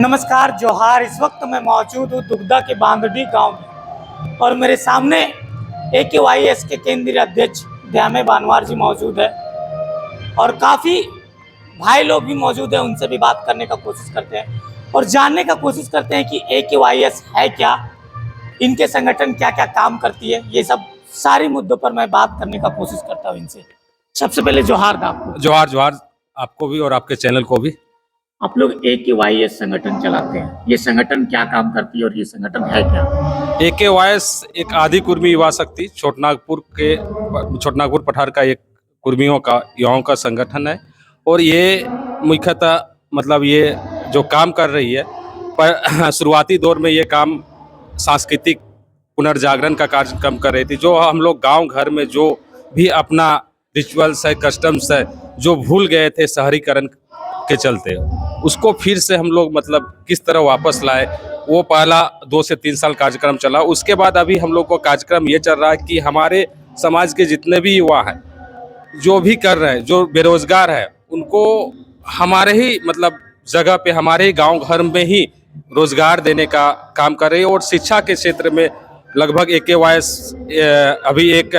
नमस्कार जोहार। इस वक्त मैं मौजूद हूँ दुगदा के बांदडी गांव में और मेरे सामने AKYS के केंद्रीय अध्यक्ष द्यामे बानवार जी मौजूद है और काफ़ी भाई लोग भी मौजूद हैं। उनसे भी बात करने का कोशिश करते हैं और जानने का कोशिश करते हैं कि AKYS है क्या, इनके संगठन क्या क्या काम करती है। ये सब सारे मुद्दों पर मैं बात करने का कोशिश करता हूँ इनसे। सबसे पहले जोहार आपको। जोहार जोहार आपको भी और आपके चैनल को भी। आप लोग AKYS संगठन चलाते हैं, ये संगठन क्या काम करती है और ये संगठन है क्या? AKYS एक आदि कुर्मी युवा शक्ति छोटनागपुर पठार का एक कुर्मियों का युवाओं का संगठन है और ये मुख्यतः मतलब ये जो काम कर रही है पर शुरुआती दौर में ये काम सांस्कृतिक पुनर्जागरण का कार्यक्रम कर रही थी। जो हम लोग गांव घर में जो भी अपना रिचुअल्स है, कस्टम्स है, जो भूल गए थे शहरीकरण के चलते, उसको फिर से हम लोग मतलब किस तरह वापस लाए, वो पहला 2 से 3 साल कार्यक्रम चला। उसके बाद अभी हम लोग को कार्यक्रम ये चल रहा है कि हमारे समाज के जितने भी युवा हैं, जो भी कर रहे हैं, जो बेरोजगार है, उनको हमारे ही मतलब जगह पे, हमारे ही गांव घर में ही रोजगार देने का काम कर रही है। और शिक्षा के क्षेत्र में लगभग AKYS अभी एक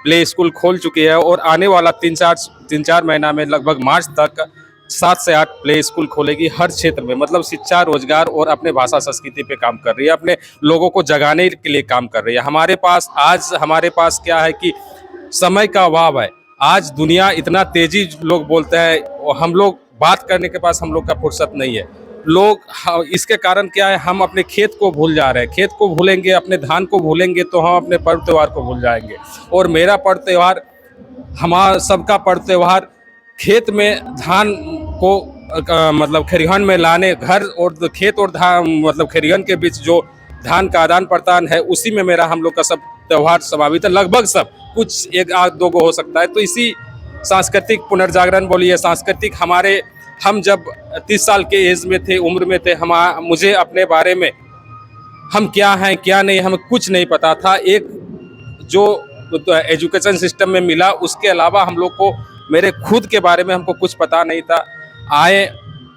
प्ले स्कूल खोल चुकी है और आने वाला 3-4 महीना में लगभग मार्च तक 7 से 8 प्ले स्कूल खोलेगी हर क्षेत्र में। मतलब शिक्षा, रोजगार और अपने भाषा संस्कृति पे काम कर रही है, अपने लोगों को जगाने के लिए काम कर रही है। हमारे पास क्या है कि समय का अभाव है। आज दुनिया इतना तेजी लोग बोलते हैं और हम लोग बात करने के पास हम लोग का फुर्सत नहीं है। इसके कारण क्या है, हम अपने खेत को भूल जा रहे हैं। खेत को भूलेंगे, अपने धान को भूलेंगे तो हम अपने पर्व त्यौहार को भूल जाएंगे। और मेरा पर्व त्यौहार, हमारा सबका पर्व त्यौहार खेत में धान को मतलब खरिहन में लाने, घर और खेत और धान मतलब खरिहन के बीच जो धान का आदान प्रदान है, उसी में मेरा हम लोग का सब त्यौहार समावित है। लगभग सब, कुछ एक आध दो को हो सकता है। तो इसी सांस्कृतिक पुनर्जागरण बोलिए, सांस्कृतिक हम जब 30 साल के एज में थे, उम्र में थे, मुझे अपने बारे में हम क्या हैं क्या नहीं, हमें कुछ नहीं पता था। एक जो एजुकेशन सिस्टम में मिला, उसके अलावा हम लोग को मेरे खुद के बारे में हमको कुछ पता नहीं था। आए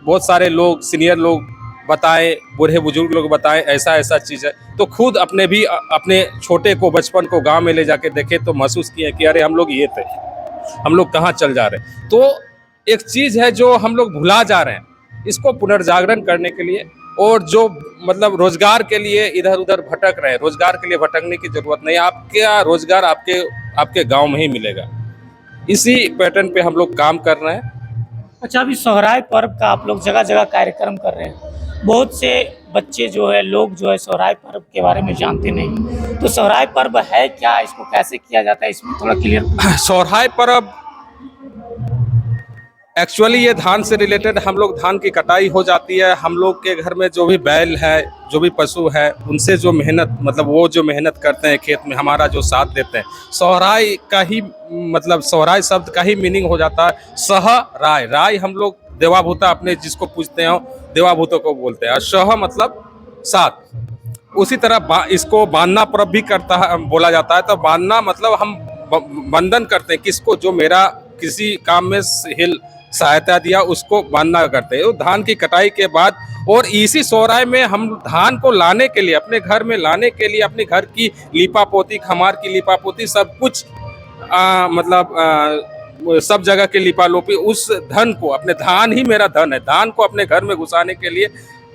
बहुत सारे लोग, सीनियर लोग बताए, बूढ़े बुजुर्ग लोग बताए ऐसा ऐसा चीज़ है, तो खुद अपने छोटे को, बचपन को गांव में ले जाके देखे तो महसूस किए कि अरे हम लोग ये थे, हम लोग कहाँ चल जा रहे हैं। तो एक चीज़ है जो हम लोग भुला जा रहे हैं, इसको पुनर्जागरण करने के लिए और जो मतलब रोजगार के लिए इधर उधर भटक रहे हैं, रोजगार के लिए भटकने की जरूरत नहीं। आपका रोजगार आपके गाँव में ही मिलेगा। इसी पैटर्न पे हम लोग काम कर रहे हैं। अच्छा, अभी सोहराय पर्व का आप लोग जगह जगह कार्यक्रम कर रहे हैं। बहुत से बच्चे जो है, लोग जो है सोहराय पर्व के बारे में जानते नहीं, तो सोहराय पर्व है क्या, इसको कैसे किया जाता है, इसमें थोड़ा क्लियर। सोहराय पर्व एक्चुअली ये धान से रिलेटेड, हम लोग धान की कटाई हो जाती है, हम लोग के घर में जो भी बैल है, जो भी पशु है, उनसे जो मेहनत मतलब वो जो मेहनत करते हैं खेत में, हमारा जो साथ देते हैं। सोहराय का ही मतलब सोहराय शब्द का ही मीनिंग हो जाता है सह-राय। राय हम लोग देवाभूता अपने जिसको पूजते हैं देवाभूतों को बोलते हैं, और सह मतलब साथ। उसी तरह इसको बांधना पर्व भी बोला जाता है। तो बांधना मतलब हम बंधन करते हैं किसको, जो मेरा किसी काम में सहायता दिया, उसको बांधना करते हैं। धान की कटाई के बाद और इसी सोहराय में हम धान को लाने के लिए, अपने घर में लाने के लिए, अपने घर की लीपापोती, खमार की लीपापोती, सब कुछ सब जगह के लिपालोपी, उस धन को, अपने धान ही मेरा धन है, धान को अपने घर में घुसाने के लिए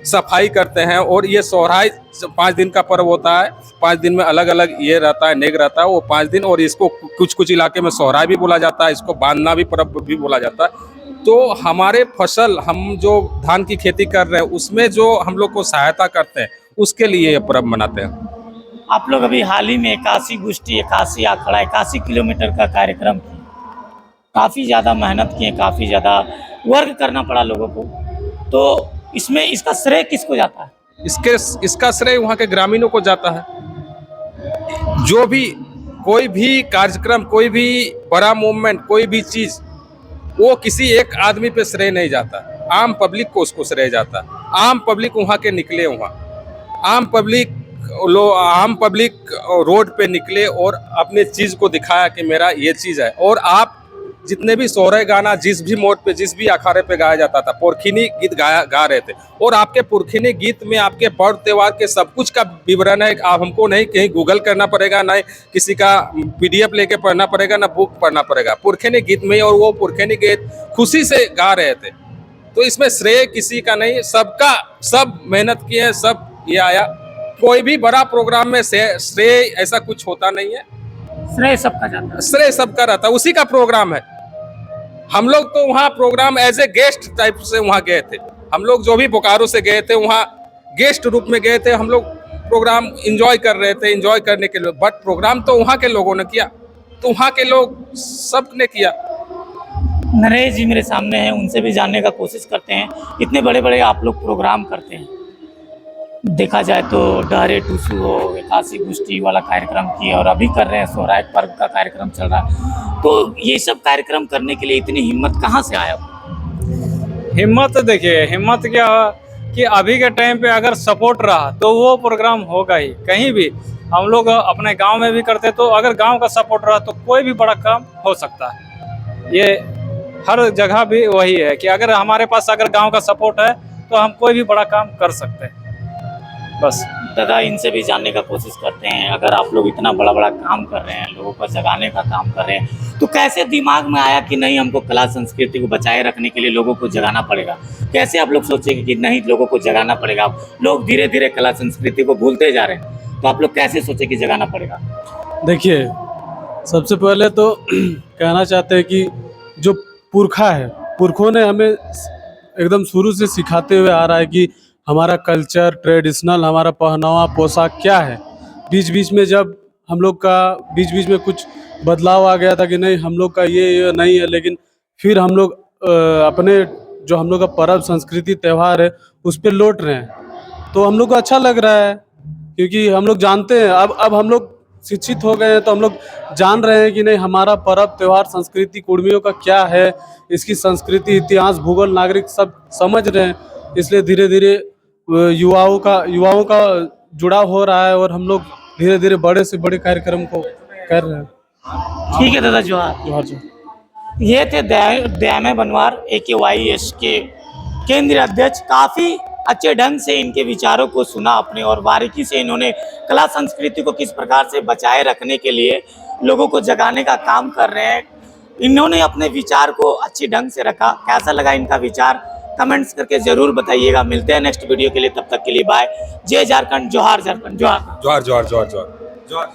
सफाई करते हैं। और ये सोहराय 5 दिन का पर्व होता है। 5 दिन में अलग अलग ये रहता है, नेग रहता है वो 5 दिन। और इसको कुछ इलाके में सोहराय भी बोला जाता है, इसको बांधना भी पर्व भी बोला जाता है। तो हमारे फसल, हम जो धान की खेती कर रहे हैं, उसमें जो हम लोग को सहायता करते हैं, उसके लिए ये पर्व मनाते हैं। आप लोग अभी हाल ही में 81 गुष्टी, 81 आखड़ा, 81 किलोमीटर का कार्यक्रम किए, काफ़ी ज़्यादा मेहनत किए, काफ़ी ज़्यादा वर्क करना पड़ा लोगों को। तो इसमें इसका श्रेय किसको जाता है? इसका श्रेय वहाँ के ग्रामीणों को जाता है। जो भी कोई भी कार्यक्रम, कोई भी बड़ा मूवमेंट, कोई भी चीज़, वो किसी एक आदमी पे श्रेय नहीं जाता, आम पब्लिक को उसको श्रेय जाता है। आम पब्लिक वहाँ के निकले, वहाँ आम पब्लिक रोड पे निकले और अपने चीज़ को दिखाया कि मेरा ये चीज़ है। और आप जितने भी सोहरे गाना जिस भी मोड पे जिस भी अखाड़े पे गाया जाता था, पुरखिनी गीत गा रहे थे। और आपके पुरखिनी गीत में आपके पर्व त्योहार के सब कुछ का विवरण है। आप हमको नहीं कहीं गूगल करना पड़ेगा, ना किसी का PDF लेके पढ़ना पड़ेगा, ना बुक पढ़ना पड़ेगा, पुरखिनी गीत में। और वो पुरखिनी गीत खुशी से गा रहे थे। तो इसमें श्रेय किसी का नहीं, सबका, सब मेहनत किए, सब ये आया। कोई भी बड़ा प्रोग्राम में श्रेय ऐसा कुछ होता नहीं है, श्रेय सबका जाता है। श्रेय सबका रहता है, उसी का प्रोग्राम है। हम लोग तो वहाँ programme as a guest type से वहाँ गए थे। हम लोग जो भी बोकारो से गए थे वहाँ गेस्ट रूप में गए थे। हम लोग प्रोग्राम एंजॉय कर रहे थे, एंजॉय करने के लिए। बट प्रोग्राम तो वहाँ के लोगों ने किया, तो वहाँ के लोग सब ने किया। नरेश जी मेरे सामने हैं, उनसे भी जानने का कोशिश करते हैं। इतने बड़े बड़े आप लोग प्रोग्राम करते हैं, देखा जाए तो डहरे टूसू हो, एकादशी गोष्ठी वाला कार्यक्रम किए, और अभी कर रहे हैं सोहराय पर्व का कार्यक्रम चल रहा है। तो ये सब कार्यक्रम करने के लिए इतनी हिम्मत कहाँ से आया? हिम्मत देखिए, हिम्मत क्या कि अभी के टाइम पे अगर सपोर्ट रहा तो वो प्रोग्राम होगा ही। कहीं भी हम लोग अपने गांव में भी करते, तो अगर गांव का सपोर्ट रहा तो कोई भी बड़ा काम हो सकता है। ये हर जगह भी वही है कि अगर हमारे पास अगर गांव का सपोर्ट है तो हम कोई भी बड़ा काम कर सकते हैं। बस दादा, इनसे भी जानने का कोशिश करते हैं। अगर आप लोग इतना बड़ा बड़ा काम कर रहे हैं, लोगों को जगाने का काम कर रहे हैं, तो कैसे दिमाग में आया कि नहीं, हमको कला संस्कृति को बचाए रखने के लिए लोगों को जगाना पड़ेगा? कैसे आप लोग सोचेंगे कि नहीं, लोगों को जगाना पड़ेगा? लोग धीरे धीरे कला संस्कृति को भूलते जा रहे हैं, तो आप लोग कैसे सोचे कि जगाना पड़ेगा? देखिए, सबसे पहले तो कहना चाहते हैं कि जो पुरखा है, पुरखों ने हमें एकदम शुरू से सिखाते हुए आ रहा है कि हमारा कल्चर, ट्रेडिशनल, हमारा पहनावा, पोशाक क्या है। बीच बीच में जब हम लोग का बीच बीच में कुछ बदलाव आ गया था कि नहीं, हम लोग का ये नहीं है, लेकिन फिर हम लोग अपने जो हम लोग का पर्व, संस्कृति, त्यौहार है, उस पर लौट रहे हैं। तो हम लोग को अच्छा लग रहा है, क्योंकि हम लोग जानते हैं, अब हम लोग शिक्षित हो गए हैं, तो हम लोग जान रहे हैं कि नहीं, हमारा पर्व, त्यौहार, संस्कृति कुर्मियों का क्या है, इसकी संस्कृति, इतिहास, भूगोल, नागरिक सब समझ रहे हैं। इसलिए धीरे धीरे युवाओं का जुड़ाव हो रहा है, और हम लोग धीरे धीरे बड़े से बड़े कार्यक्रम को कर रहे हैं। ठीक है दादा, जोहार। जोहार जी। ये थे दयामय बनवार, AKYS के केंद्रीय अध्यक्ष। काफ़ी अच्छे ढंग से इनके विचारों को सुना अपने, और बारीकी से इन्होंने कला संस्कृति को किस प्रकार से बचाए रखने के लिए लोगों को जगाने का काम कर रहे हैं। इन्होंने अपने विचार को अच्छी ढंग से रखा। कैसा लगा इनका विचार, कमेंट्स करके ज़रूर बताइएगा। मिलते हैं नेक्स्ट वीडियो के लिए, तब तक के लिए बाय। जय झारखंड, जोहार झारखंड, जोहार। जोहार जोहार जोहार जोहार जोहार।